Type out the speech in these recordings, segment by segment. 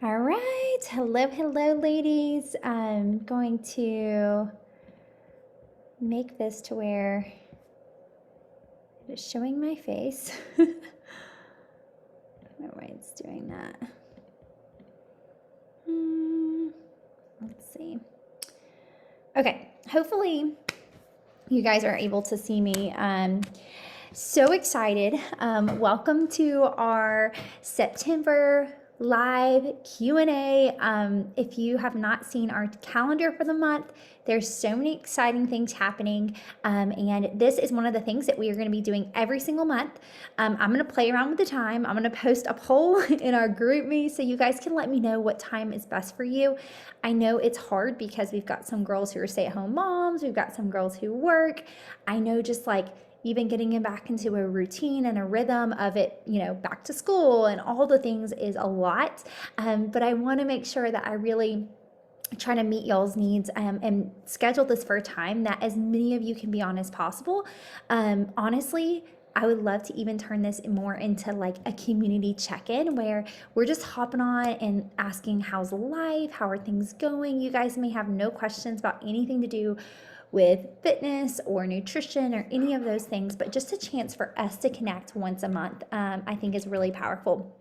All right. Hello, ladies. I'm going to make this to where it's showing my face. I don't know why it's doing that. Let's see. Okay. Hopefully, you guys are able to see me. So excited. Welcome to our September live Q&A. If you have not seen our calendar for the month, there's so many exciting things happening. And this is one of the things that we are going to be doing every single month. I'm going to play around with the time. I'm going to post a poll in our group me so you guys can let me know what time is best for you. I know it's hard because we've got some girls who are stay-at-home moms. We've got some girls who work. I know just like even getting it back into a routine and a rhythm of it, back to school and all the things is a lot. But I want to make sure that I really try to meet y'all's needs and schedule this for a time that as many of you can be on as possible. Honestly, I would love to even turn this more into like a community check-in where we're just hopping on and asking how's life, how are things going. You guys may have no questions about anything to do with fitness or nutrition or any of those things, but just a chance for us to connect once a month, I think is really powerful.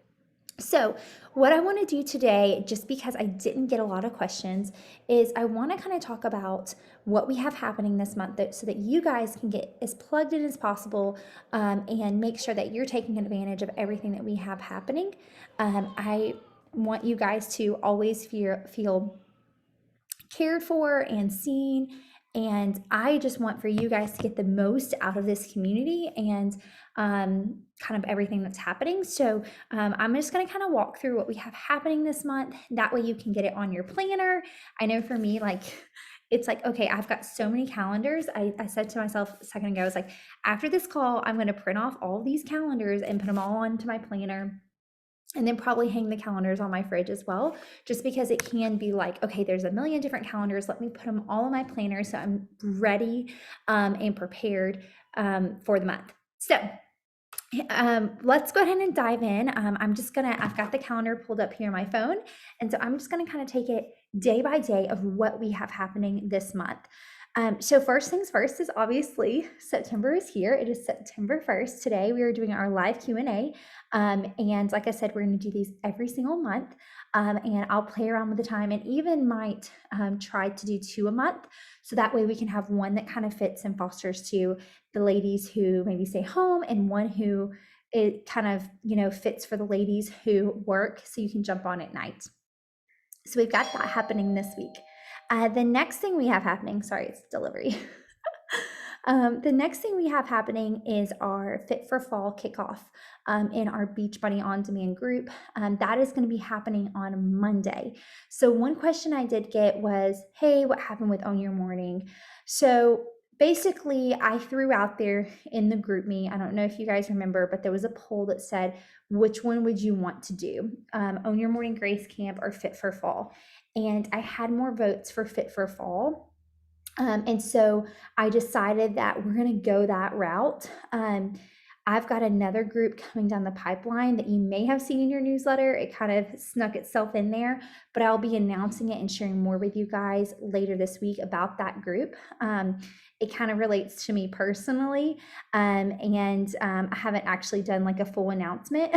So what I want to do today, just because I didn't get a lot of questions, is I want to kind of talk about what we have happening this month so that you guys can get as plugged in as possible and make sure that you're taking advantage of everything that we have happening. I want you guys to always feel cared for and seen. And I just want for you guys to get the most out of this community and kind of everything that's happening. So I'm just going to kind of walk through what we have happening this month. That way you can get it on your planner. I know for me, like, it's like, okay, I've got so many calendars. I said to myself a second ago, I was like, after this call, I'm going to print off all these calendars and put them all onto my planner. And then probably hang the calendars on my fridge as well, just because it can be like, okay, there's a million different calendars. Let me put them all in my planner so I'm ready and prepared for the month. So let's go ahead and dive in. I've got the calendar pulled up here on my phone. And so I'm just gonna kind of take it day by day of what we have happening this month. So first things first is obviously September is here. It is September 1st. Today we are doing our live Q&A. And like I said, we're going to do these every single month. And I'll play around with the time and even might try to do 2 a month. So that way we can have one that kind of fits and fosters to the ladies who maybe stay home and one who it kind of, fits for the ladies who work so you can jump on at night. So we've got that happening this week. The next thing we have happening, sorry, it's delivery. The next thing we have happening is our Fit for Fall kickoff in our Beachbody On Demand group. That is going to be happening on Monday. So one question I did get was, hey, what happened with Own Your Morning? So basically, I threw out there in the group me, I don't know if you guys remember, but there was a poll that said, which one would you want to do? Own Your Morning Grace Camp or Fit for Fall? And I had more votes for Fit for Fall. And so I decided that we're going to go that route. I've got another group coming down the pipeline that you may have seen in your newsletter. It kind of snuck itself in there, but I'll be announcing it and sharing more with you guys later this week about that group. It kind of relates to me personally, and I haven't actually done like a full announcement.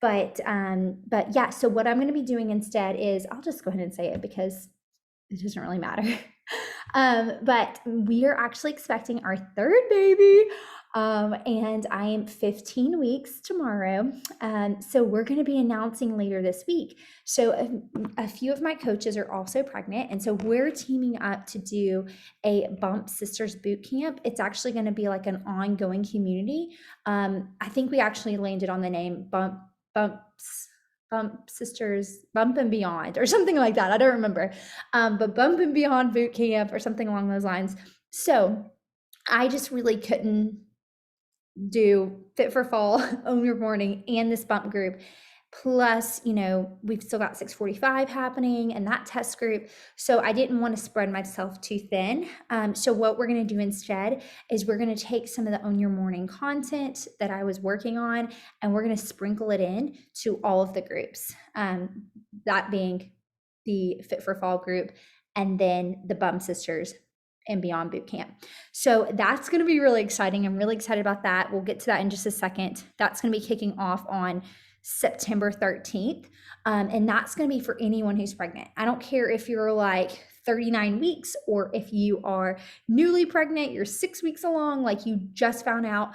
But yeah, so what I'm going to be doing instead is, I'll just go ahead and say it because it doesn't really matter. But we are actually expecting our 3rd baby. And I am 15 weeks tomorrow. So we're going to be announcing later this week. So a few of my coaches are also pregnant. And so we're teaming up to do a Bump Sisters boot camp. It's actually going to be like an ongoing community. I think we actually landed on the name Bump Sisters, Bump and Beyond or something like that. I don't remember. But Bump and Beyond boot camp or something along those lines. So I just really couldn't do Fit for Fall, Own Your Morning, and this bump group Plus, we've still got 645 happening and that test group. So I didn't want to spread myself too thin. So what we're going to do instead is we're going to take some of the Own Your Morning content that I was working on, and we're going to sprinkle it in to all of the groups. That being the Fit for Fall group, and then the Bum Sisters and Beyond Bootcamp. So that's going to be really exciting. I'm really excited about that. We'll get to that in just a second. That's going to be kicking off on September 13th. And that's going to be for anyone who's pregnant. I don't care if you're like 39 weeks or if you are newly pregnant, you're 6 weeks along, like you just found out,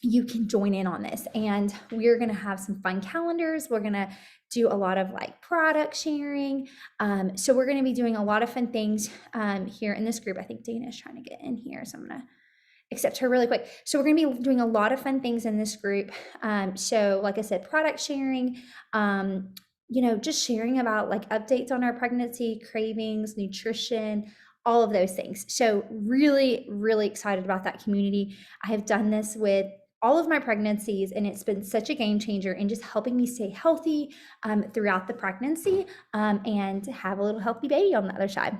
you can join in on this. And we're going to have some fun calendars. We're going to do a lot of like product sharing. So we're going to be doing a lot of fun things here in this group. I think Dana is trying to get in here, so I'm going to accept her really quick. So we're going to be doing a lot of fun things in this group. So like I said, product sharing, just sharing about like updates on our pregnancy, cravings, nutrition, all of those things. So really, really excited about that community. I have done this with all of my pregnancies, and it's been such a game changer in just helping me stay healthy throughout the pregnancy and have a little healthy baby on the other side.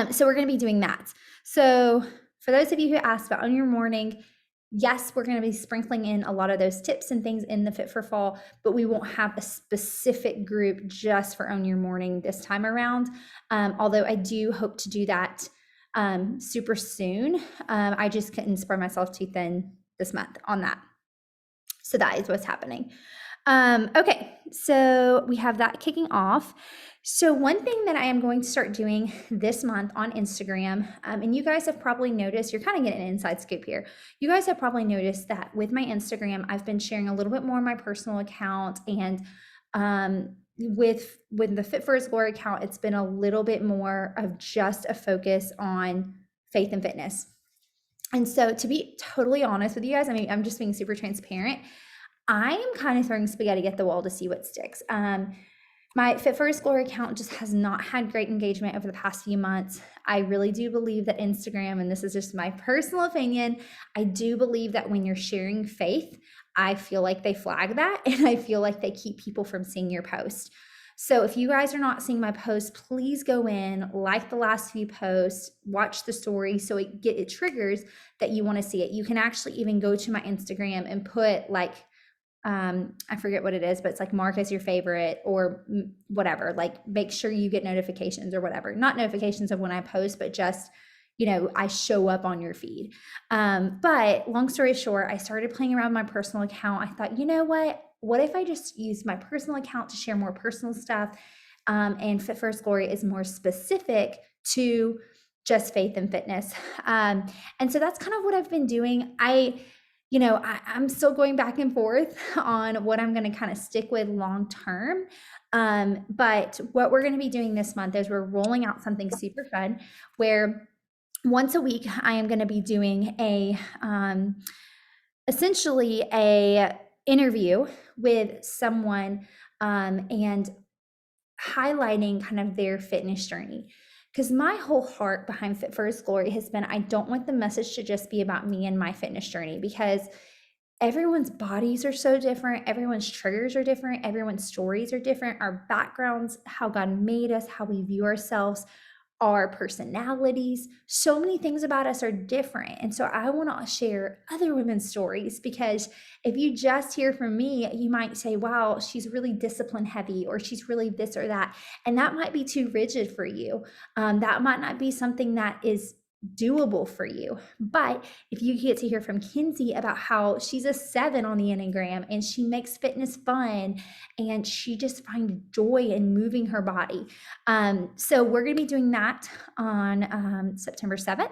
So we're going to be doing that. So for those of you who asked about Own Your Morning, yes, we're going to be sprinkling in a lot of those tips and things in the Fit for Fall, but we won't have a specific group just for Own Your Morning this time around. Although I do hope to do that super soon. I just couldn't spread myself too thin this month on that. So that is what's happening. Okay, so we have that kicking off. So one thing that I am going to start doing this month on Instagram, and you guys have probably noticed, you're kind of getting an inside scoop here. You guys have probably noticed that with my Instagram, I've been sharing a little bit more on my personal account, and with the Fit for His Glory account, it's been a little bit more of just a focus on faith and fitness. And so to be totally honest with you guys, I mean, I'm just being super transparent. I am kind of throwing spaghetti at the wall to see what sticks. My Fit for His Glory account just has not had great engagement over the past few months. I really do believe that Instagram, and this is just my personal opinion, I do believe that when you're sharing faith, I feel like they flag that, and I feel like they keep people from seeing your post. So if you guys are not seeing my post, please go in, like the last few posts, watch the story so it triggers that you want to see it. You can actually even go to my Instagram and put like, I forget what it is, but it's like mark as your favorite or whatever, like make sure you get notifications or whatever. Not notifications of when I post, but just, I show up on your feed. But long story short, I started playing around with my personal account. I thought, you know what if I just use my personal account to share more personal stuff? And Fit for His Glory is more specific to just faith and fitness. And so that's kind of what I've been doing. I'm still going back and forth on what I'm going to kind of stick with long term. But what we're going to be doing this month is we're rolling out something super fun where once a week I am going to be doing essentially a interview with someone and highlighting kind of their fitness journey. Because my whole heart behind Fit for His Glory has been, I don't want the message to just be about me and my fitness journey, because everyone's bodies are so different. Everyone's triggers are different. Everyone's stories are different. Our backgrounds, how God made us, how we view ourselves, our personalities, so many things about us are different. And so I want to share other women's stories, because if you just hear from me, you might say, wow, she's really discipline heavy, or she's really this or that. And that might be too rigid for you. That might not be something that is doable for you. But if you get to hear from Kinsey about how she's a 7 on the Enneagram and she makes fitness fun and she just finds joy in moving her body. So we're going to be doing that on September 7th.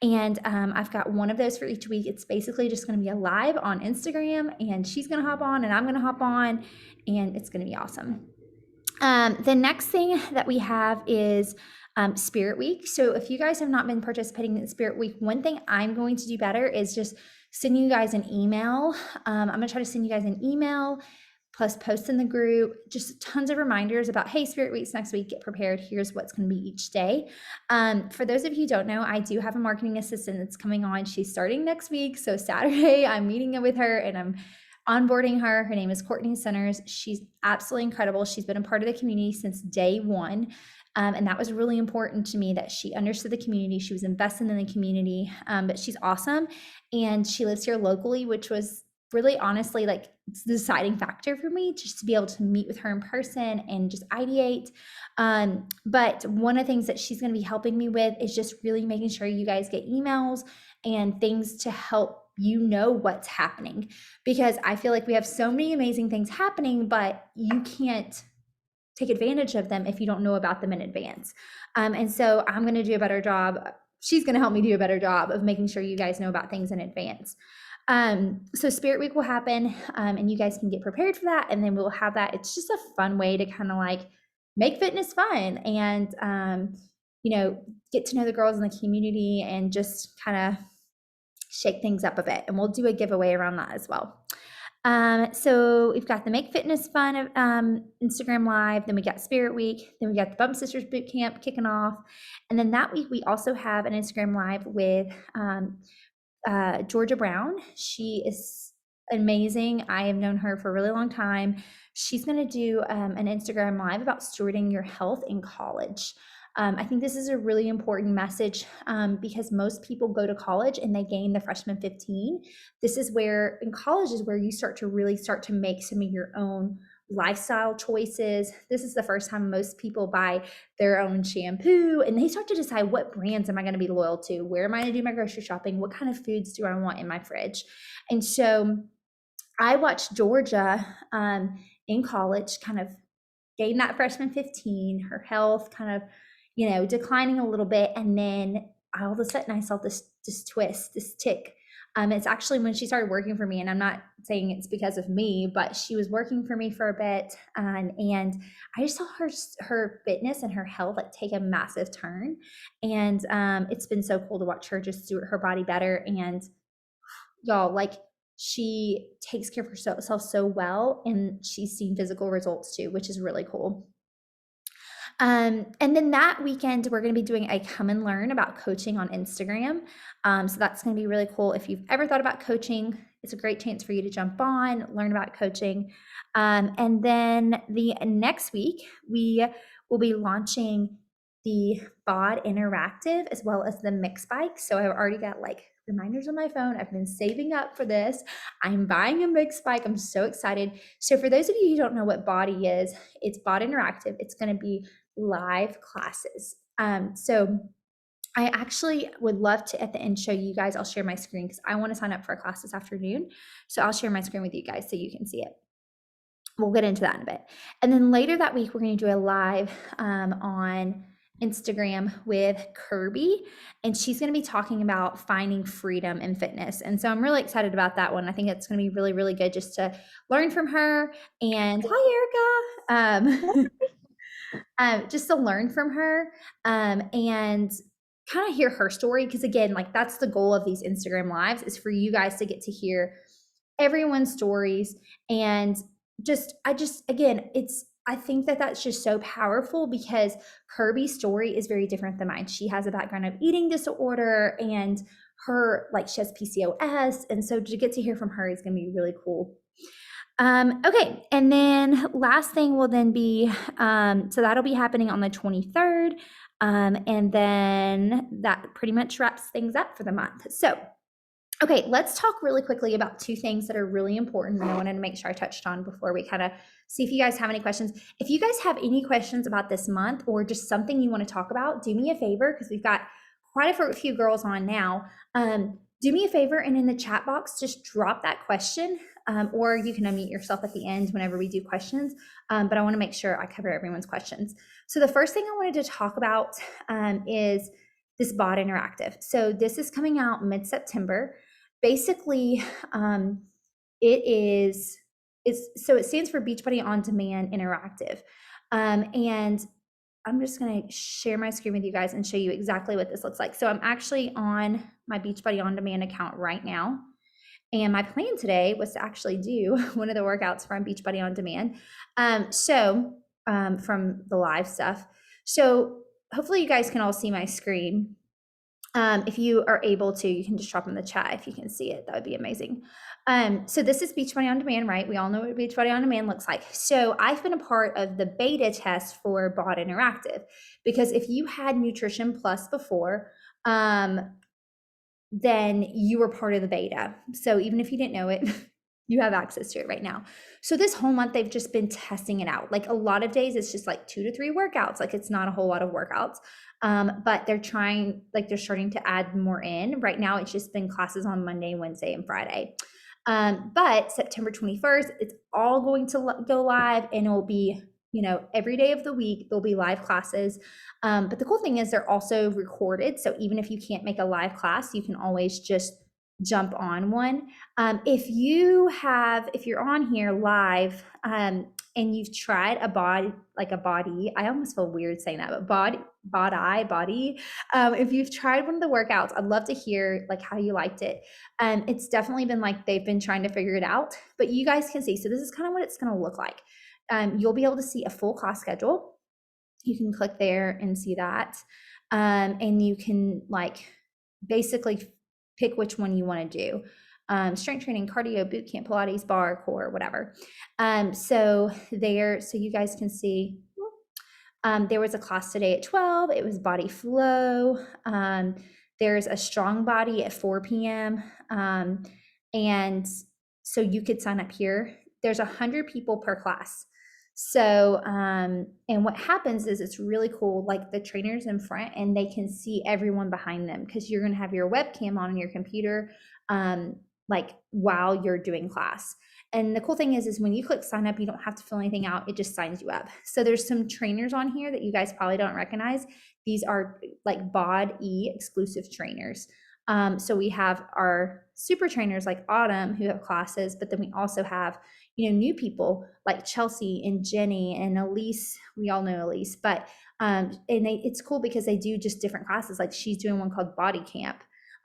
And I've got one of those for each week. It's basically just going to be a live on Instagram, and she's going to hop on and I'm going to hop on, and it's going to be awesome. The next thing that we have is Spirit Week. So if you guys have not been participating in Spirit Week, one thing I'm going to do better is just send you guys an email. I'm going to try to send you guys an email plus posts in the group, just tons of reminders about, hey, Spirit Week's next week, get prepared. Here's what's going to be each day. For those of you who don't know, I do have a marketing assistant that's coming on. She's starting next week. So Saturday, I'm meeting with her, and onboarding her. Her name is Courtney Centers. She's absolutely incredible. She's been a part of the community since day one. And that was really important to me, that she understood the community. She was invested in the community, but she's awesome. And she lives here locally, which was really honestly like the deciding factor for me, just to be able to meet with her in person and just ideate. But one of the things that she's going to be helping me with is just really making sure you guys get emails and things to help you know what's happening, because I feel like we have so many amazing things happening, but you can't take advantage of them if you don't know about them in advance. And so I'm going to do a better job. She's going to help me do a better job of making sure you guys know about things in advance. So Spirit Week will happen, and you guys can get prepared for that. And then we'll have that. It's just a fun way to kind of like make fitness fun and, get to know the girls in the community and just kind of shake things up a bit. And we'll do a giveaway around that as well. So we've got the Make Fitness Fun Instagram Live, then we got Spirit Week, then we got the Bump Sisters Boot Camp kicking off. And then that week we also have an Instagram Live with Georgia Brown. She is amazing. I have known her for a really long time. She's going to do an Instagram Live about stewarding your health in college. I think this is a really important message because most people go to college and they gain the freshman 15. This is where, in college, is where you start to make some of your own lifestyle choices. This is the first time most people buy their own shampoo, and they start to decide, what brands am I going to be loyal to? Where am I going to do my grocery shopping? What kind of foods do I want in my fridge? And so I watched Georgia in college kind of gain that freshman 15, her health kind of declining a little bit. And then all of a sudden I saw this twist, this tick. It's actually when she started working for me, and I'm not saying it's because of me, but she was working for me for a bit. And I just saw her fitness and her health like take a massive turn. And it's been so cool to watch her just steward her body better. And y'all, like, she takes care of herself so well, and she's seen physical results too, which is really cool. And then that weekend, we're going to be doing a come and learn about coaching on Instagram. So that's going to be really cool. If you've ever thought about coaching, it's a great chance for you to jump on, learn about coaching. And then the next week, we will be launching the BOD Interactive as well as the Mix Bike. So I've already got like reminders on my phone. I've been saving up for this. I'm buying a Mix Bike. I'm so excited. So for those of you who don't know what BODY is, it's BOD Interactive. It's going to be live classes. So I actually would love to at the end show you guys. I'll share my screen because I want to sign up for a class this afternoon. So I'll share my screen with you guys so you can see it. We'll get into that in a bit. And then later that week, we're going to do a live on Instagram with Kirby, and she's going to be talking about finding freedom in fitness. And so I'm really excited about that one. I think it's going to be really, really good just to learn from her. And hi, Erica. Just to learn from her and kind of hear her story. Because again, like, that's the goal of these Instagram lives, is for you guys to get to hear everyone's stories. And I think that that's just so powerful, because Kirby's story is very different than mine. She has a background of eating disorder, and she has PCOS. And so to get to hear from her is going to be really cool. Okay. And then last thing will then be, so that'll be happening on the 23rd. And then that pretty much wraps things up for the month. So, okay, let's talk really quickly about two things that are really important that I wanted to make sure I touched on before we kind of see if you guys have any questions. If you guys have any questions about this month or just something you want to talk about, do me a favor, because we've got quite a few girls on now. Do me a favor, and in the chat box, just drop that question, or you can unmute yourself at the end whenever we do questions. But I want to make sure I cover everyone's questions. So the first thing I wanted to talk about is this BOD Interactive. So this is coming out mid-September. Basically, it stands for Beachbody On Demand Interactive. And I'm just going to share my screen with you guys and show you exactly what this looks like. So I'm actually on my Beachbody On Demand account right now. And my plan today was to actually do one of the workouts from Beachbody On Demand. From the live stuff. So hopefully you guys can all see my screen. If you are able to, you can just drop in the chat if you can see it. That would be amazing. So this is Beachbody On Demand, right? We all know what Beachbody On Demand looks like. So I've been a part of the beta test for BOD Interactive, because if you had Nutrition Plus before, then you were part of the beta. So even if you didn't know it, you have access to it right now. So this whole month, they've just been testing it out. Like a lot of days, it's just like 2 to 3 workouts. Like it's not a whole lot of workouts. But they're starting to add more in. Right now, it's just been classes on Monday, Wednesday, and Friday. But September 21st, it's all going to go live, and it'll be, every day of the week, there'll be live classes. But the cool thing is they're also recorded. So even if you can't make a live class, you can always just jump on one. If you're on here live, and you've tried a body, I almost feel weird saying that, but body. If you've tried one of the workouts, I'd love to hear like how you liked it. It's definitely been like they've been trying to figure it out, but you guys can see. So this is kind of what it's going to look like. You'll be able to see a full class schedule. You can click there and see that. And you can basically pick which one you want to do. Strength training, cardio, boot camp, Pilates, bar, core, whatever. So you guys can see, there was a class today at 12. It was body flow. There's a strong body at 4 p.m. And so you could sign up here. There's 100 people per class. So, and what happens is it's really cool, like the trainer's in front and they can see everyone behind them, because you're going to have your webcam on your computer, while you're doing class. And the cool thing is when you click sign up, you don't have to fill anything out. It just signs you up. So there's some trainers on here that you guys probably don't recognize. These are like BOD-E exclusive trainers. So we have our super trainers like Autumn who have classes, but then we also have, new people like Chelsea and Jenny and Elise. We all know Elise, but it's cool because they do just different classes. Like she's doing one called Body Camp.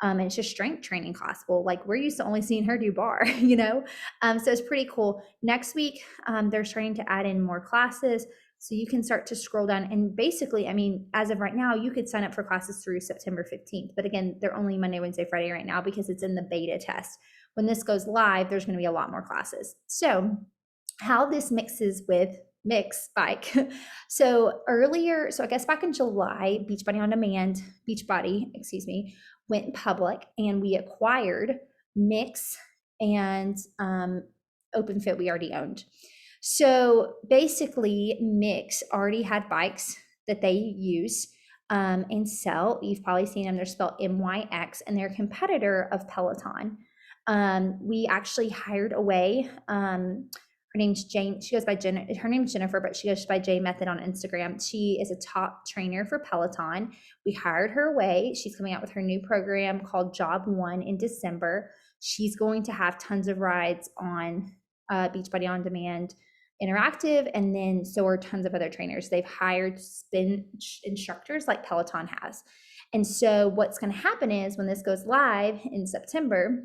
And it's just strength training class. Well, like we're used to only seeing her do bar, so it's pretty cool. Next week, they're starting to add in more classes. So you can start to scroll down, and basically, as of right now, you could sign up for classes through September 15th. But again, they're only Monday, Wednesday, Friday right now because it's in the beta test. When this goes live, there's going to be a lot more classes. So how this mixes with Bike. So I guess back in July, Beachbody On Demand, went public, and we acquired Mix and OpenFit we already owned. So basically, Mix already had bikes that they use and sell. You've probably seen them. They're spelled MYX, and they're a competitor of Peloton. We actually hired away. Her name's Jane. She goes by Jen. Her name's Jennifer, but she goes by J Method on Instagram. She is a top trainer for Peloton. We hired her away. She's coming out with her new program called Job 1 in December. She's going to have tons of rides on Beachbody On Demand Interactive, and then so are tons of other trainers. They've hired spin instructors like Peloton has. And so what's going to happen is when this goes live in September,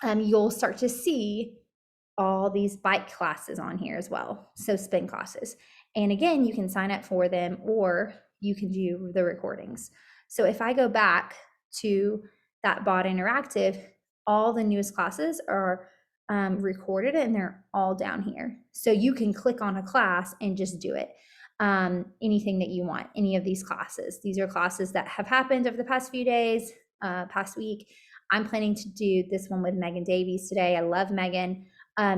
you'll start to see all these bike classes on here as well. So spin classes. And again, you can sign up for them or you can do the recordings. So if I go back to that BOD Interactive, all the newest classes are recorded and they're all down here. So you can click on a class and just do it. Anything that you want, any of these classes. These are classes that have happened over the past few days, past week. I'm planning to do this one with Megan Davies today. I love Megan.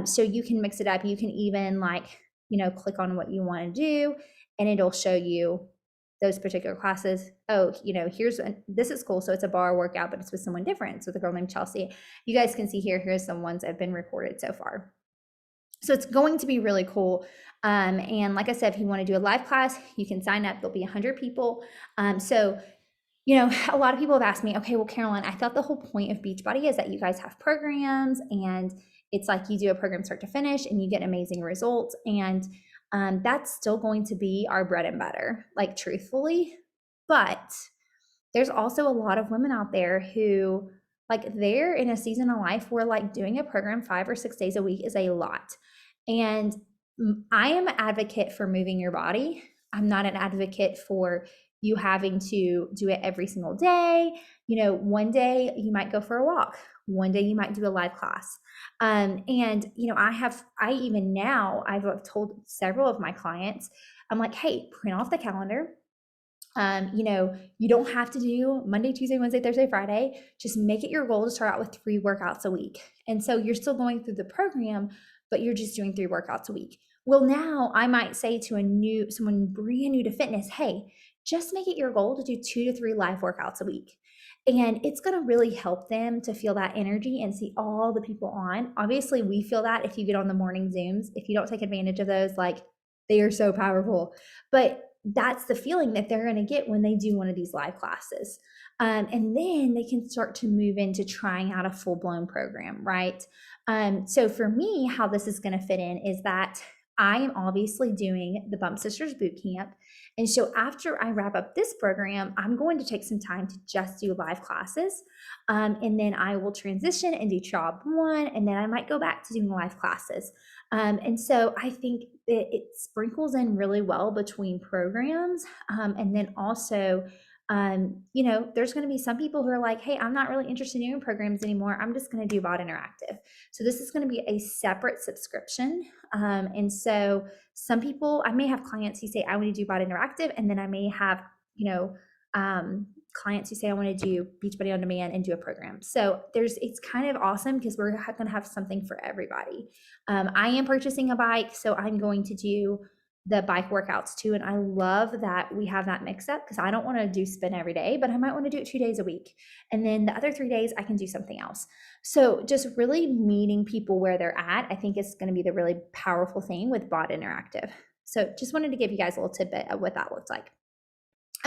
So you can mix it up. You can even click on what you want to do and it'll show you those particular classes. Oh, this is cool. So it's a bar workout, but it's with someone different. It's with a girl named Chelsea. You guys can see here's some ones that have been recorded so far. So it's going to be really cool. And like I said, if you want to do a live class, you can sign up. There'll be 100 people. So a lot of people have asked me, okay, well, Caroline, I thought the whole point of Beachbody is that you guys have programs and it's like you do a program start to finish and you get amazing results. And that's still going to be our bread and butter, like truthfully. But there's also a lot of women out there who they're in a season of life where doing a program 5 or 6 days a week is a lot. And I am an advocate for moving your body. I'm not an advocate for you having to do it every single day. One day you might go for a walk. One day you might do a live class. And, you know, I've told several of my clients, I'm like, hey, print off the calendar. You know, you don't have to do Monday, Tuesday, Wednesday, Thursday, Friday. Just make it your goal to start out with 3 workouts a week. And so you're still going through the program, but you're just doing 3 workouts a week. Well, now I might say to someone brand new to fitness, hey, just make it your goal to do 2 to 3 live workouts a week. And it's going to really help them to feel that energy and see all the people on. Obviously, we feel that if you get on the morning Zooms. If you don't take advantage of those, like, they are so powerful. But that's the feeling that they're going to get when they do one of these live classes. And then they can start to move into trying out a full-blown program, right? So for me, how this is going to fit in is that I am obviously doing the Bump Sisters Bootcamp. And so after I wrap up this program, I'm going to take some time to just do live classes. And then I will transition and do job 1, and then I might go back to doing live classes. And so I think it sprinkles in really well between programs. And then also, you know, there's going to be some people who are like, hey, I'm not really interested in doing programs anymore. I'm just going to do BOD Interactive. So this is going to be a separate subscription. And so some people, I may have clients who say, I want to do BOD Interactive. And then I may have, you know, clients who say, I want to do Beachbody on demand and do a program. So it's kind of awesome because we're going to have something for everybody. I am purchasing a bike, so I'm going to do the bike workouts too. And I love that we have that mix up because I don't want to do spin every day, but I might want to do it 2 days a week. And then the other 3 days I can do something else. So just really meeting people where they're at, I think is going to be the really powerful thing with BOD Interactive. So just wanted to give you guys a little tidbit of what that looks like.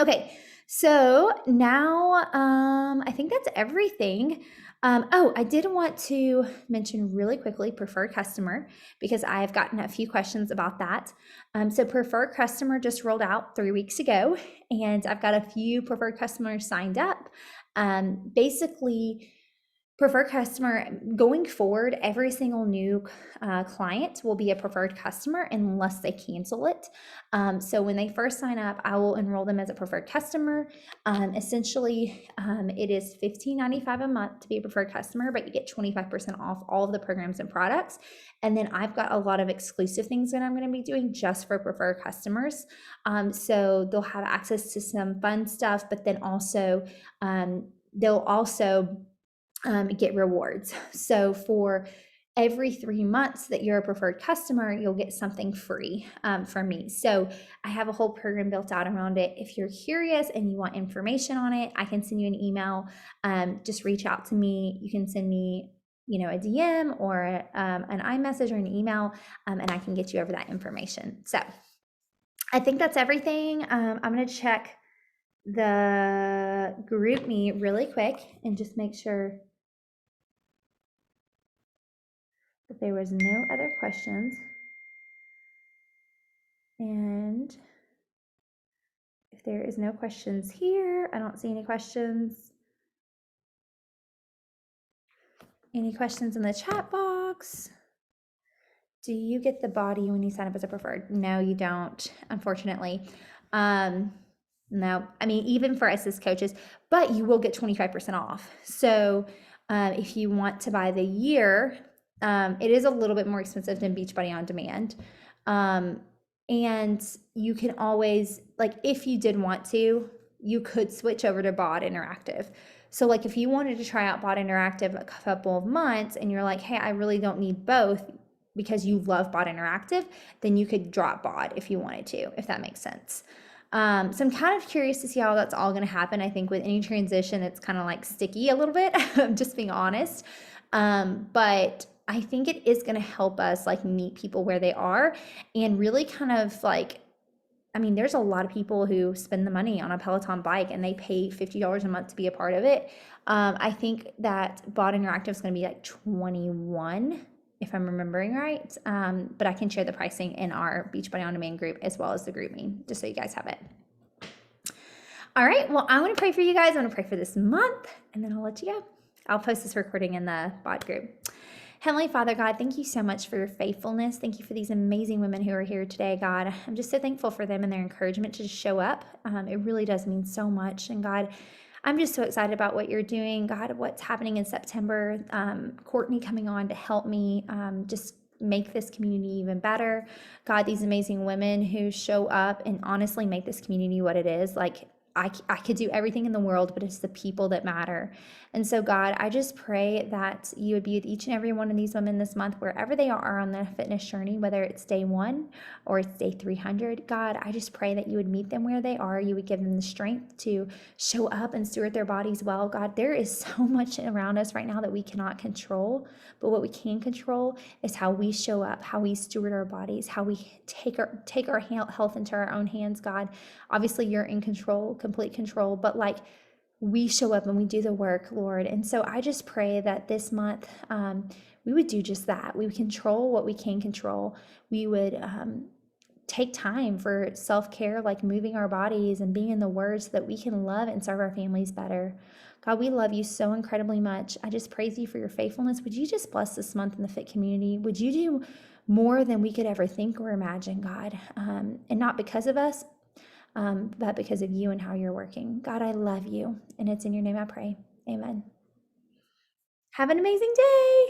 Okay, so now I think that's everything. I did want to mention really quickly preferred customer because I have gotten a few questions about that. So preferred customer just rolled out 3 weeks ago, and I've got a few preferred customers signed up. Basically, preferred customer, going forward, every single new client will be a preferred customer unless they cancel it. So when they first sign up, I will enroll them as a preferred customer. Essentially, it is $15.95 a month to be a preferred customer, but you get 25% off all of the programs and products. And then I've got a lot of exclusive things that I'm going to be doing just for preferred customers. So they'll have access to some fun stuff, but then also they'll also get rewards. So for every 3 months that you're a preferred customer, you'll get something free from me. So I have a whole program built out around it. If you're curious and you want information on it, I can send you an email. Just reach out to me. You can send me, you know, a DM or an iMessage or an email, and I can get you over that information. So I think that's everything. I'm going to check the group me really quick and just make sure that there was no other questions. And if there is no questions here, I don't see any questions. Any questions in the chat box? Do you get the body when you sign up as a preferred? No, you don't, unfortunately. No, I mean, even for us as coaches, but you will get 25% off. So if you want to buy the year, it is a little bit more expensive than Beachbody on demand. And you can always, like, if you did want to, you could switch over to BOD Interactive. So like if you wanted to try out BOD Interactive a couple of months and you're like, hey, I really don't need both because you love BOD Interactive, then you could drop BOD if you wanted to, if that makes sense. So I'm kind of curious to see how that's all going to happen. I think with any transition, it's kind of like sticky a little bit, just being honest. But I think it is going to help us like meet people where they are and really kind of like, I mean, there's a lot of people who spend the money on a Peloton bike and they pay $50 a month to be a part of it. I think that BOD Interactive is going to be like $21, if I'm remembering right. But I can share the pricing in our Beachbody On Demand group as well as the group me, just so you guys have it. All right, well, I want to pray for you guys. I want to pray for this month, and then I'll let you go. I'll post this recording in the BOD group. Heavenly Father, God, thank you so much for your faithfulness. Thank you for these amazing women who are here today, God. I'm just so thankful for them and their encouragement to just show up. It really does mean so much. And God, I'm just so excited about what you're doing, God, what's happening in September. Courtney coming on to help me just make this community even better. God, these amazing women who show up and honestly make this community what it is. Like, I could do everything in the world, but it's the people that matter. And so, God, I just pray that you would be with each and every one of these women this month, wherever they are on the fitness journey, whether it's day 1 or it's day 300. God, I just pray that you would meet them where they are. You would give them the strength to show up and steward their bodies well. God, there is so much around us right now that we cannot control, but what we can control is how we show up, how we steward our bodies, how we take our health into our own hands. God, obviously you're in control, complete control, but like, we show up and we do the work, Lord. And so I just pray that this month we would do just that. We would control what we can control. We would take time for self-care, like moving our bodies and being in the Word so that we can love and serve our families better. God, we love you so incredibly much. I just praise you for your faithfulness. Would you just bless this month in the Fit community? Would you do more than we could ever think or imagine, God? And not because of us, but because of you and how you're working. God, I love you. And it's in your name I pray. Amen. Have an amazing day.